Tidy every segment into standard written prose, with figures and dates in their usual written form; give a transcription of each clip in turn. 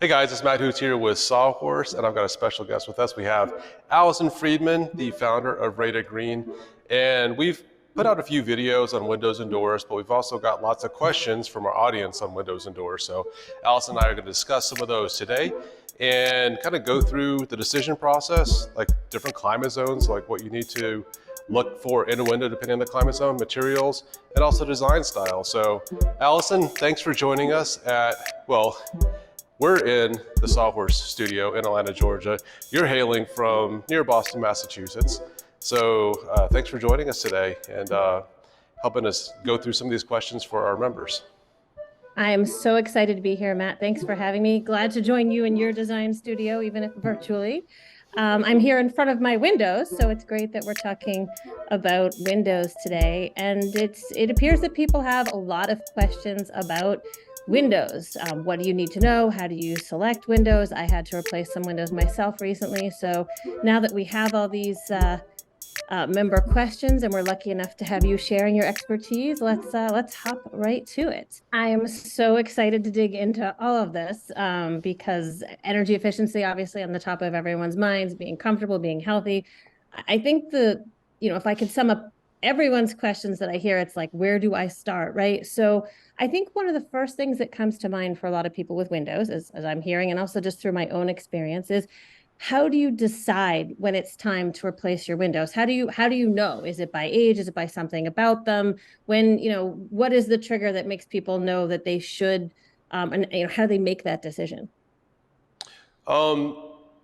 Hey guys, it's Matt Hoots here with Sawhorse, and I've got a special guest with us. We have Allison Friedman, the founder of Rada Green, and we've put out a few videos on windows and doors, but we've also got lots of questions from our audience on windows and doors. So Allison and I are going to discuss some of those today and kind of go through the decision process, like different climate zones, like what you need to look for in a window depending on the climate zone, materials, and also design style. So Allison, thanks for joining us we're in the Sawhorse studio in Atlanta, Georgia. You're hailing from near Boston, Massachusetts. So thanks for joining us today and helping us go through some of these questions for our members. I am so excited to be here, Matt. Thanks for having me. Glad to join you in your design studio, even if virtually. I'm here in front of my windows, so it's great that we're talking about windows today. And it appears that people have a lot of questions about windows. What do you need to know? How do you select windows? I had to replace some windows myself recently. So now that we have all these member questions, and we're lucky enough to have you sharing your expertise. Let's hop right to it. I am so excited to dig into all of this because energy efficiency, obviously, on the top of everyone's minds, being comfortable, being healthy. I think if I could sum up everyone's questions that I hear, it's like, where do I start, right? So I think one of the first things that comes to mind for a lot of people with Windows, as I'm hearing, and also just through my own experience, is how do you decide when it's time to replace your windows? How do you know? Is it by age? Is it by something about them? What is the trigger that makes people know that they should, and how do they make that decision?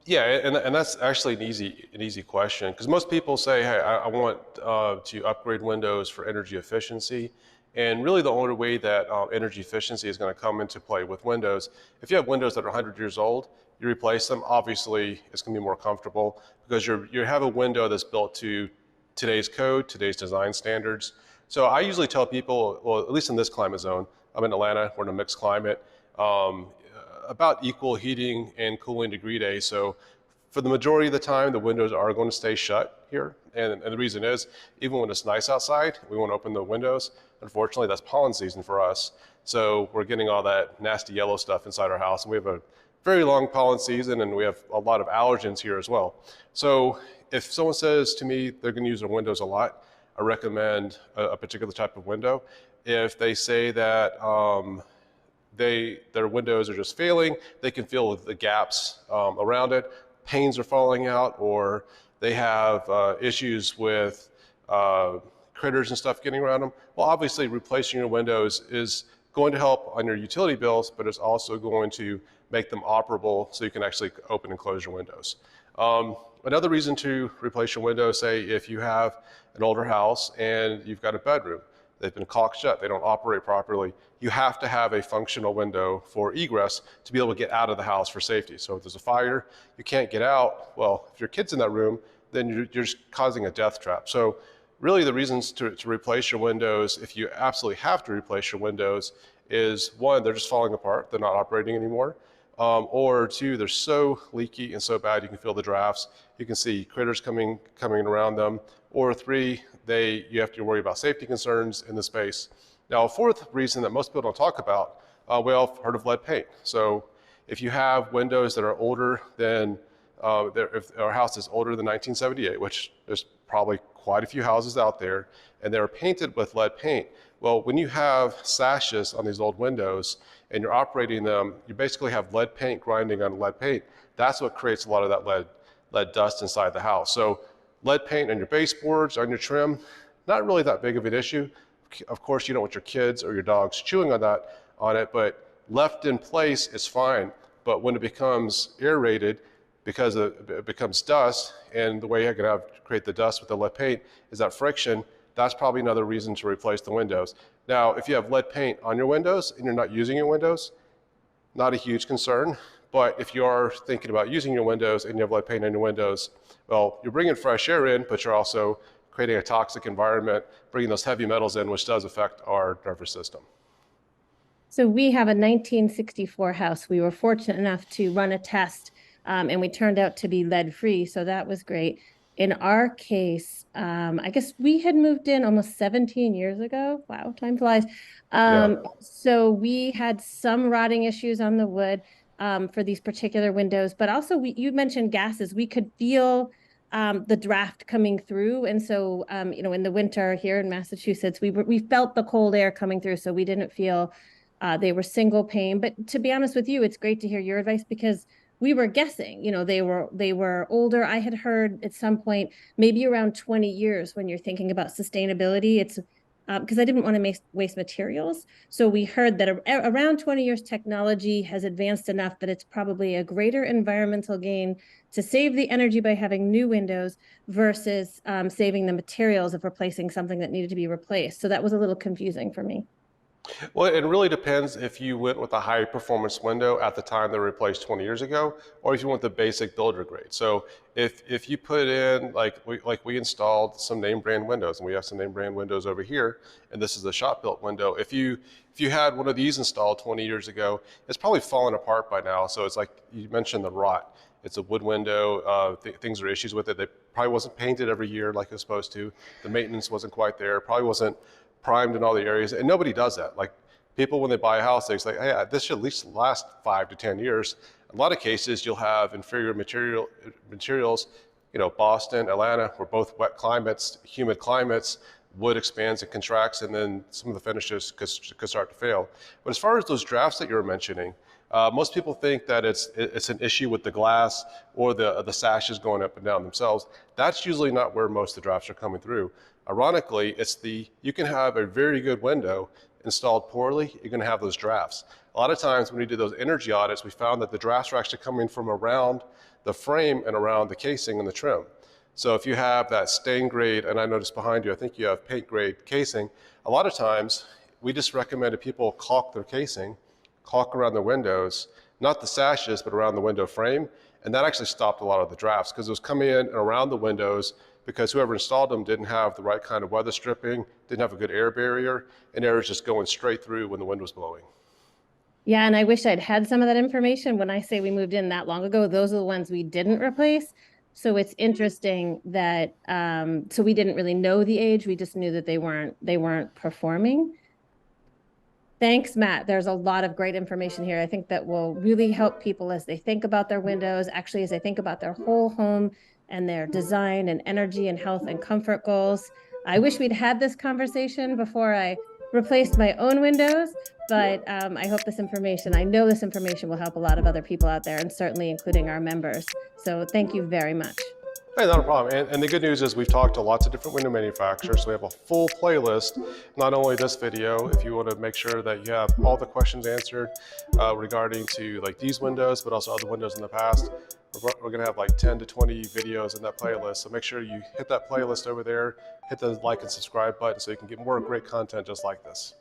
Yeah, and that's actually an easy question because most people say, "Hey, I want to upgrade Windows for energy efficiency," and really the only way that energy efficiency is going to come into play with Windows, if you have Windows that are 100 years old, you replace them. Obviously, it's going to be more comfortable because you have a window that's built to today's code, today's design standards. So I usually tell people, well, at least in this climate zone, I'm in Atlanta, we're in a mixed climate. Um, about equal heating and cooling degree days. So for the majority of the time, the windows are going to stay shut here. And the reason is, even when it's nice outside, we won't open the windows. Unfortunately, that's pollen season for us. So we're getting all that nasty yellow stuff inside our house. And we have a very long pollen season and we have a lot of allergens here as well. So if someone says to me they're going to use their windows a lot, I recommend a particular type of window. If they say that their windows are just failing, they can feel the gaps around it, panes are falling out, or they have issues with critters and stuff getting around them. Well, obviously replacing your windows is going to help on your utility bills, but it's also going to make them operable so you can actually open and close your windows. Another reason to replace your windows, say if you have an older house and you've got a bedroom, they've been caulked shut, they don't operate properly, you have to have a functional window for egress to be able to get out of the house for safety. So if there's a fire, you can't get out, well, if your kid's in that room, then you're just causing a death trap. So really the reasons to replace your windows, if you absolutely have to replace your windows, is one, they're just falling apart, they're not operating anymore. Or two, they're so leaky and so bad you can feel the drafts. You can see critters coming around them. Or three, you have to worry about safety concerns in the space. Now, a fourth reason that most people don't talk about, we all have heard of lead paint. So if you have windows that are older than, if our house is older than 1978, which there's probably quite a few houses out there, and they're painted with lead paint, well, when you have sashes on these old windows and you're operating them, you basically have lead paint grinding on lead paint. That's what creates a lot of that lead dust inside the house. So lead paint on your baseboards, on your trim, not really that big of an issue. Of course, you don't want your kids or your dogs chewing on it, but left in place is fine. But when it becomes aerated, because it becomes dust, and the way you're going to create the dust with the lead paint is that friction, that's probably another reason to replace the windows. Now, if you have lead paint on your windows and you're not using your windows, not a huge concern. But if you are thinking about using your windows and you have lead paint on your windows, well, you're bringing fresh air in, but you're also creating a toxic environment, bringing those heavy metals in, which does affect our nervous system. So we have a 1964 house. We were fortunate enough to run a test, and we turned out to be lead-free, so that was great. In our case, I guess we had moved in almost 17 years ago. Wow, time flies. Yeah. So we had some rotting issues on the wood. for these particular windows, but also you mentioned gases. We could feel the draft coming through. And so, in the winter here in Massachusetts, we felt the cold air coming through. So we didn't feel they were single pane. But to be honest with you, it's great to hear your advice because we were guessing, they were older. I had heard at some point, maybe around 20 years when you're thinking about sustainability, it's because I didn't want to waste materials. So we heard that around 20 years, technology has advanced enough that it's probably a greater environmental gain to save the energy by having new windows versus saving the materials of replacing something that needed to be replaced. So that was a little confusing for me. Well, it really depends if you went with a high performance window at the time they were replaced 20 years ago, or if you went the basic builder grade. So if you put in, like we installed some name brand windows, and we have some name brand windows over here, and this is the shop built window. If you had one of these installed 20 years ago, it's probably fallen apart by now. So it's like you mentioned, the rot. It's a wood window. Things are issues with it. They probably wasn't painted every year like it was supposed to. The maintenance wasn't quite there. Probably wasn't primed in all the areas, and nobody does that. Like, people, when they buy a house, they say, hey, this should at least last 5 to 10 years. In a lot of cases, you'll have inferior materials. Boston, Atlanta, we're both wet climates, humid climates. Wood expands and contracts, and then some of the finishes could start to fail. But as far as those drafts that you were mentioning, most people think that it's an issue with the glass or the sashes going up and down themselves. That's usually not where most of the drafts are coming through. Ironically, you can have a very good window installed poorly, you're going to have those drafts. A lot of times when we did those energy audits, we found that the drafts are actually coming from around the frame and around the casing and the trim. So if you have that stain grade, and I noticed behind you, I think you have paint grade casing, a lot of times we just recommended people caulk their casing, caulk around the windows, not the sashes, but around the window frame. And that actually stopped a lot of the drafts because it was coming in and around the windows because whoever installed them didn't have the right kind of weather stripping, didn't have a good air barrier, and air was just going straight through when the wind was blowing. Yeah, and I wish I'd had some of that information. When I say we moved in that long ago, those are the ones we didn't replace. So it's interesting that so we didn't really know the age. We just knew that they weren't performing. Thanks, Matt. There's a lot of great information here. I think that will really help people as they think about their windows, actually as they think about their whole home and their design and energy and health and comfort goals. I wish we'd had this conversation before I replaced my own windows, but I hope I know this information will help a lot of other people out there, and certainly including our members. So thank you very much. Hey, not a problem. And the good news is we've talked to lots of different window manufacturers. So we have a full playlist, not only this video, if you want to make sure that you have all the questions answered regarding to like these windows, but also other windows in the past. We're going to have like 10 to 20 videos in that playlist. So make sure you hit that playlist over there, hit the like and subscribe button so you can get more great content just like this.